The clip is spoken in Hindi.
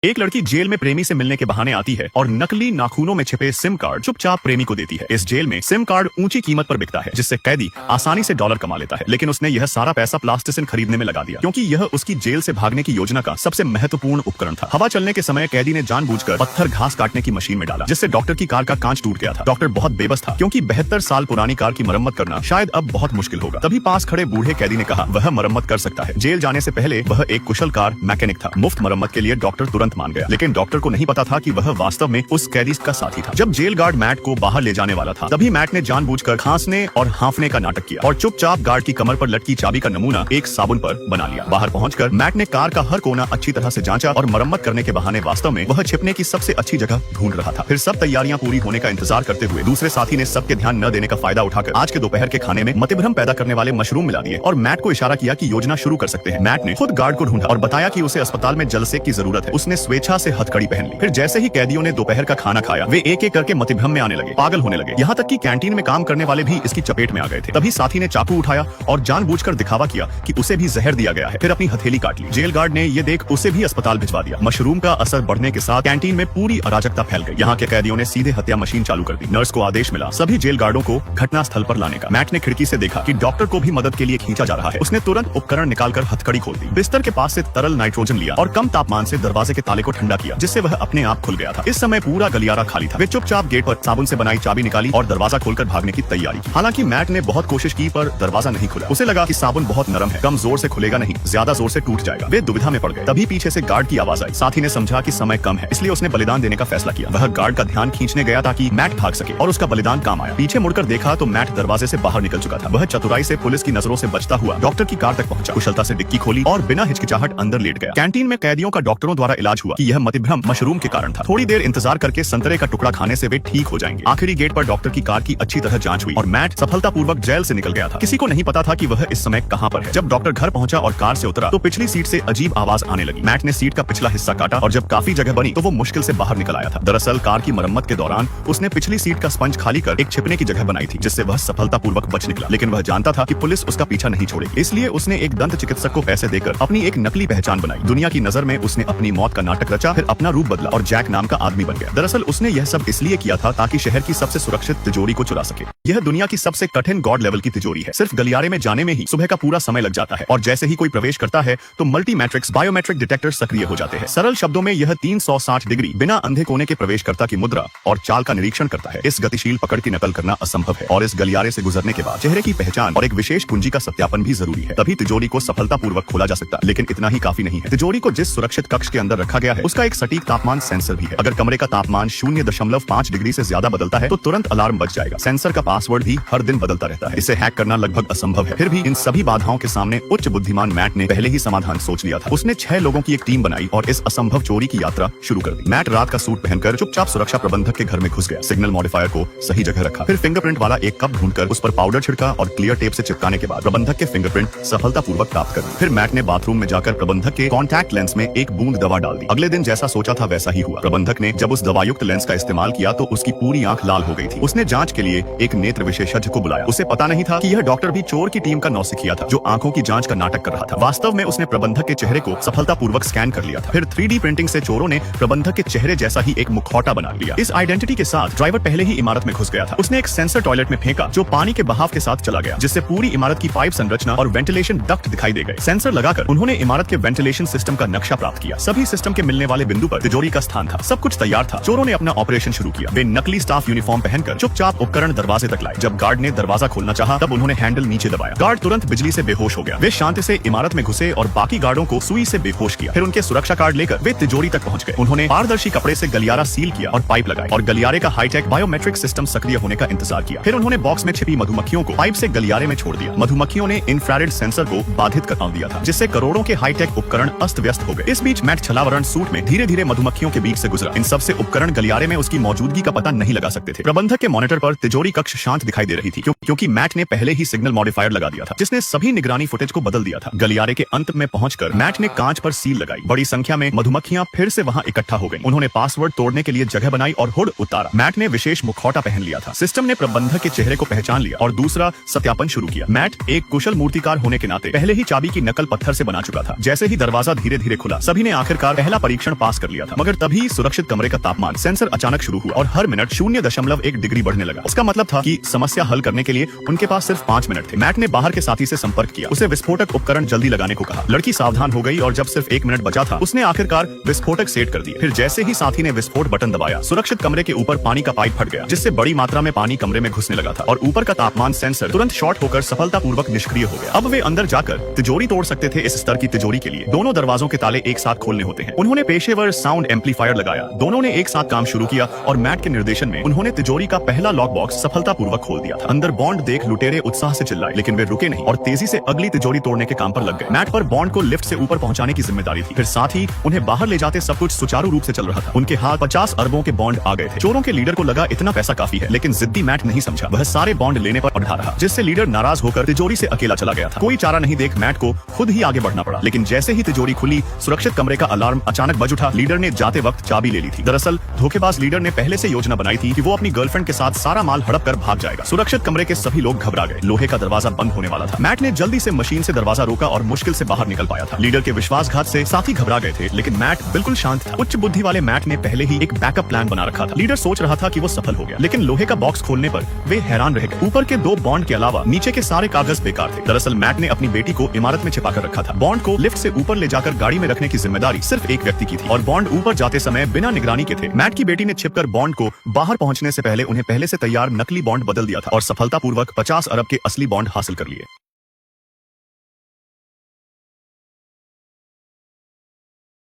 एक लड़की जेल में प्रेमी से मिलने के बहाने आती है और नकली नाखूनों में छिपे सिम कार्ड चुपचाप प्रेमी को देती है। इस जेल में सिम कार्ड ऊंची कीमत पर बिकता है, जिससे कैदी आसानी से डॉलर कमा लेता है। लेकिन उसने यह सारा पैसा प्लास्टिसिन खरीदने में लगा दिया, क्योंकि यह उसकी जेल से भागने की योजना का सबसे महत्वपूर्ण उपकरण था। हवा चलने के समय कैदी ने जानबूझकर पत्थर घास काटने की मशीन में डाला, जिससे डॉक्टर की कार का कांच टूट गया था। डॉक्टर बहुत बेबस था, क्योंकि 72 साल पुरानी कार की मरम्मत करना शायद अब बहुत मुश्किल होगा। तभी पास खड़े बूढ़े कैदी ने कहा वह मरम्मत कर सकता है। जेल जाने से पहले वह एक कुशल कार मैकेनिक था। मुफ्त मरम्मत के लिए डॉक्टर तुरंत मान गया, लेकिन डॉक्टर को नहीं पता था कि वह वास्तव में उस कैदी का साथी था। जब जेल गार्ड मैट को बाहर ले जाने वाला था, तभी मैट ने जानबूझकर खांसने और हांफने का नाटक किया और चुपचाप गार्ड की कमर पर लटकी चाबी का नमूना एक साबुन पर बना लिया। बाहर पहुंचकर मैट ने कार का हर कोना अच्छी तरह से जांचा और मरम्मत करने के बहाने वास्तव में वह छिपने की सबसे अच्छी जगह ढूंढ रहा था। फिर सब तैयारियां पूरी होने का इंतजार करते हुए दूसरे साथी ने सबके ध्यान न देने का फायदा उठाकर आज के दोपहर के खाने में मतिभ्रम पैदा करने वाले मशरूम मिला दिए और मैट को इशारा किया कि योजना शुरू कर सकते हैं। मैट ने खुद गार्ड को ढूंढा और बताया कि उसे अस्पताल में जलसे की जरूरत है। उसने स्वेच्छा से हथकड़ी पहन ली। फिर जैसे ही कैदियों ने दोपहर का खाना खाया, वे एक एक करके मतिभ्रम में आने लगे, पागल होने लगे। यहाँ तक कि कैंटीन में काम करने वाले भी इसकी चपेट में आ गए थे। तभी साथी ने चाकू उठाया और जानबूझकर दिखावा किया कि उसे भी जहर दिया गया है। फिर अपनी हथेली काट ली। जेल गार्ड ने ये देख उसे भी अस्पताल भिजवा दिया। मशरूम का असर बढ़ने के साथ कैंटीन में पूरी अराजकता फैल गई। यहाँ के कैदियों ने सीधे हत्या मशीन चालू कर दी। नर्स को आदेश मिला सभी जेल गार्डों को घटना स्थल पर लाने का। मैट ने खिड़की से देखा कि डॉक्टर को भी मदद के लिए खींचा जा रहा है। उसने तुरंत उपकरण निकालकर हथकड़ी खोल दी, बिस्तर के पास से तरल नाइट्रोजन लिया और कम तापमान से दरवाजे के ताले को ठंडा किया, जिससे वह अपने आप खुल गया था। इस समय पूरा गलियारा खाली था। वे चुपचाप गेट पर साबुन से बनाई चाबी निकाली और दरवाजा खोलकर भागने की तैयारी की। हालांकि मैट ने बहुत कोशिश की, पर दरवाजा नहीं खुला। उसे लगा कि साबुन बहुत नरम है, कम जोर से खुलेगा नहीं, ज्यादा जोर से टूट जाएगा। वे दुविधा में पड़ गए। तभी पीछे से गार्ड की आवाज आई। साथी ने समझा कि समय कम है, इसलिए उसने बलिदान देने का फैसला किया। वह गार्ड का ध्यान खींचने गया ताकि मैट भाग सके, और उसका बलिदान काम आया। पीछे मुड़कर देखा तो मैट दरवाजे से बाहर निकल चुका था। वह चतुराई से पुलिस की नजरों से बचता हुआ डॉक्टर की कार तक पहुंचा, कुशलता से डिक्की खोली और बिना हिचकिचाहट अंदर लेट गया। कैंटीन में कैदियों का डॉक्टरों द्वारा इलाज हुआ कि यह मतिभ्रम मशरूम के कारण था। थोड़ी देर इंतजार करके संतरे का टुकड़ा खाने से वे ठीक हो जाएंगे। आखिरी गेट पर डॉक्टर की कार की अच्छी तरह जांच हुई और मैट सफलतापूर्वक जेल से निकल गया था। किसी को नहीं पता था कि वह इस समय कहां पर है। जब डॉक्टर घर पहुंचा और कार से उतरा तो पिछली सीट से अजीब आवाज आने लगी। मैट ने सीट का पिछला हिस्सा काटा और जब काफी जगह बनी तो वो मुश्किल से बाहर निकल आया था। दरअसल कार की मरम्मत के दौरान उसने पिछली सीट का स्पंज खाली कर एक छिपने की जगह बनाई थी, जिससे वह सफलतापूर्वक बच निकला। लेकिन वह जानता था कि पुलिस उसका पीछा नहीं छोड़ेगी, इसलिए उसने एक दंत चिकित्सक को पैसे देकर अपनी एक नकली पहचान बनाई। दुनिया की नजर में उसने अपनी मौत का नाटक रचा, फिर अपना रूप बदला और जैक नाम का आदमी बन गया। दरअसल उसने यह सब इसलिए किया था ताकि शहर की सबसे सुरक्षित तिजोरी को चुरा सके। यह दुनिया की सबसे कठिन गॉड लेवल की तिजोरी है। सिर्फ गलियारे में जाने में ही सुबह का पूरा समय लग जाता है, और जैसे ही कोई प्रवेश करता है तो मल्टी मैट्रिक्स बायोमेट्रिक डिटेक्टर सक्रिय हो जाते हैं। सरल शब्दों में यह 360 डिग्री बिना अंधे कोने के प्रवेशकर्ता की मुद्रा और चाल का निरीक्षण करता है। इस गतिशील पकड़ की नकल करना असंभव है, और इस गलियारे से गुजरने के बाद चेहरे की पहचान और एक विशेष कुंजी का सत्यापन भी जरूरी है, तभी तिजोरी को सफलतापूर्वक खोला जा सकता है। लेकिन इतना ही काफी नहीं है। तिजोरी को जिस सुरक्षित कक्ष के अंदर रखा गया है उसका एक सटीक तापमान सेंसर भी है। अगर कमरे का तापमान 0.5 डिग्री से ज्यादा बदलता है तो तुरंत अलार्म बज जाएगा। सेंसर का पासवर्ड भी हर दिन बदलता रहता है। इसे हैक करना लगभग असंभव है। फिर भी इन सभी बाधाओं के सामने उच्च बुद्धिमान मैट ने पहले ही समाधान सोच लिया था। उसने 6 लोगों की एक टीम बनाई और इस असंभव चोरी की यात्रा शुरू कर दी। मैट रात का सूट पहनकर चुपचाप सुरक्षा प्रबंधक के घर में घुस गया। सिग्नल मॉडिफायर को सही जगह रखा, फिर फिंगरप्रिंट वाला एक कप ढूंढकर उस पर पाउडर छिड़का और क्लियर टेप से चिपकाने के बाद प्रबंधक के फिंगरप्रिंट सफलतापूर्वक प्राप्त कर दी। फिर मैट ने बाथरूम में जाकर प्रबंधक के कॉन्टैक्ट लेंस में एक बूंद दवा डाल दी। अगले दिन जैसा सोचा था वैसा ही हुआ। प्रबंधक ने जब उस दवायुक्त लेंस का इस्तेमाल किया तो उसकी पूरी आंख लाल हो गई थी। उसने जांच के लिए एक नेत्र विशेषज्ञ को बुलाया। उसे पता नहीं था कि यह डॉक्टर भी चोर की टीम का नौसिखिया था, जो आंखों की जांच का नाटक कर रहा था। वास्तव में उसने प्रबंधक के चेहरे को सफलतापूर्वक स्कैन कर लिया था। फिर 3D प्रिंटिंग से चोरों ने प्रबंधक के चेहरे जैसा ही एक मुखौटा बना लिया। इस आइडेंटिटी के साथ ड्राइवर पहले ही इमारत में घुस गया था। उसने एक सेंसर टॉयलेट में फेंका जो पानी के बहाव के साथ चला गया, जिससे पूरी इमारत की पाइप संरचना और वेंटिलेशन डक्ट दिखाई दे गए। सेंसर लगाकर उन्होंने इमारत के वेंटिलेशन सिस्टम का नक्शा प्राप्त किया। सभी सिस्टम के मिलने वाले बिंदु पर तिजोरी का स्थान था। सब कुछ तैयार था। चोरों ने अपना ऑपरेशन शुरू किया। वे नकली स्टाफ यूनिफॉर्म पहनकर चुपचाप उपकरण दरवाजे तक लाए। जब गार्ड ने दरवाजा खोलना चाहा तब उन्होंने हैंडल नीचे दबाया। गार्ड तुरंत बिजली से बेहोश हो गया। वे शांति से इमारत में घुसे और बाकी गार्डों को सुई से बेहोश किया। फिर उनके सुरक्षा कार्ड लेकर वे तिजोरी तक पहुंच गए। उन्होंने पारदर्शी कपड़े से गलियारा सील किया और पाइप लगाई और गलियारे का हाईटेक बायोमेट्रिक सिस्टम सक्रिय होने का इंतजार किया। फिर उन्होंने बॉक्स में छिपी मधुमक्खियों को पाइप से गलियारे में छोड़ दिया। मधुमक्खियों ने इंफ्रारेड सेंसर को बाधित कर दिया था, जिससे करोड़ों के हाईटेक उपकरण अस्त व्यस्त हो गए। इस बीच मैट छलावरण सूट में धीरे धीरे मधुमक्खियों के बीच से गुजरा। इन सबसे उपकरण गलियारे में उसकी मौजूदगी का पता नहीं लगा सकते थे। प्रबंधक के मॉनिटर पर तिजोरी कक्ष शांत दिखाई दे रही थी, क्योंकि मैट ने पहले ही सिग्नल मॉडिफायर लगा दिया था, जिसने सभी निगरानी फुटेज को बदल दिया था। गलियारे के अंत में पहुंचकर मैट ने कांच पर सील लगाई। बड़ी संख्या में मधुमक्खियां फिर से वहां इकट्ठा हो गईं। उन्होंने पासवर्ड तोड़ने के लिए जगह बनाई और हुड उतारा। मैट ने विशेष मुखौटा पहन लिया था। सिस्टम ने प्रबंधक के चेहरे को पहचान लिया और दूसरा सत्यापन शुरू किया। मैट एक कुशल मूर्तिकार होने के नाते पहले ही चाबी की नकल पत्थर से बना चुका था। जैसे ही दरवाजा धीरे धीरे खुला, सभी ने आखिरकार पहले पहला परीक्षण पास कर लिया था, मगर तभी सुरक्षित कमरे का तापमान सेंसर अचानक शुरू हुआ और हर मिनट 0.1 डिग्री बढ़ने लगा। इसका मतलब था कि समस्या हल करने के लिए उनके पास सिर्फ 5 मिनट थे। मैट ने बाहर के साथी से संपर्क किया, उसे विस्फोटक उपकरण जल्दी लगाने को कहा। लड़की सावधान हो गई और जब सिर्फ 1 मिनट बचा था, उसने आखिरकार विस्फोटक सेट कर दिए। फिर जैसे ही साथी ने विस्फोट बटन दबाया, सुरक्षित कमरे के ऊपर पानी का पाइप फट गया, जिससे बड़ी मात्रा में पानी कमरे में घुसने लगा था और ऊपर का तापमान सेंसर तुरंत शॉर्ट होकर सफलतापूर्वक निष्क्रिय हो गया। अब वे अंदर जाकर तिजोरी तोड़ सकते थे। इस स्तर की तिजोरी के लिए दोनों दरवाजों के ताले एक साथ खोलने होते हैं। उन्होंने पेशेवर साउंड एम्पलीफायर लगाया, दोनों ने एक साथ काम शुरू किया और मैट के निर्देशन में उन्होंने तिजोरी का पहला लॉक बॉक्स सफलतापूर्वक खोल दिया था। अंदर बॉन्ड देख लुटेरे उत्साह से चिल्लाए, लेकिन वे रुके नहीं और तेजी से अगली तिजोरी तोड़ने के काम पर लग गए। मैट पर बॉन्ड को लिफ्ट से ऊपर पहुंचाने की जिम्मेदारी थी, फिर साथ ही उन्हें बाहर ले जाते सब कुछ सुचारू रूप से चल रहा था। उनके हाथ 50 अरबों के बॉन्ड आ गए थे। चोरों के लीडर को लगा इतना पैसा काफी है, लेकिन जिद्दी मैट नहीं समझा। वह सारे बॉन्ड लेने पर अड़ा रहा, जिससे लीडर नाराज होकर तिजोरी से अकेला चला गया था। कोई चारा नहीं देख मैट को खुद ही आगे बढ़ना पड़ा, लेकिन जैसे ही तिजोरी खुली, सुरक्षित कमरे का अलार्म अचानक बज उठा। लीडर ने जाते वक्त चाबी ले ली थी। दरअसल धोखेबाज लीडर ने पहले से योजना बनाई थी कि वो अपनी गर्लफ्रेंड के साथ सारा माल हड़प कर भाग जाएगा। सुरक्षित कमरे के सभी लोग घबरा गए। लोहे का दरवाजा बंद होने वाला था। मैट ने जल्दी से मशीन से दरवाजा रोका और मुश्किल से बाहर निकल पाया था। लीडर के विश्वासघात से साथी घबरा गए थे, लेकिन मैट बिल्कुल शांत था। उच्च बुद्धि वाले मैट ने पहले ही एक बैकअप प्लान बना रखा था। लीडर सोच रहा था कि वो सफल हो गया, लेकिन लोहे का बॉक्स खोलने पर वे हैरान रह गए। ऊपर के 2 बॉन्ड के अलावा नीचे के सारे कागज बेकार थे। दरअसल मैट ने अपनी बेटी को इमारत में छिपा कर रखा था। बॉन्ड को लिफ्ट से ऊपर ले जाकर गाड़ी में रखने की जिम्मेदारी सिर्फ एक व्यक्ति की थी और बॉन्ड ऊपर जाते समय बिना निगरानी के थे। मैट की बेटी ने छिपकर बॉन्ड को बाहर पहुंचने से पहले उन्हें पहले से तैयार नकली बॉन्ड बदल दिया था और सफलतापूर्वक 50 अरब के असली बॉन्ड हासिल कर लिए।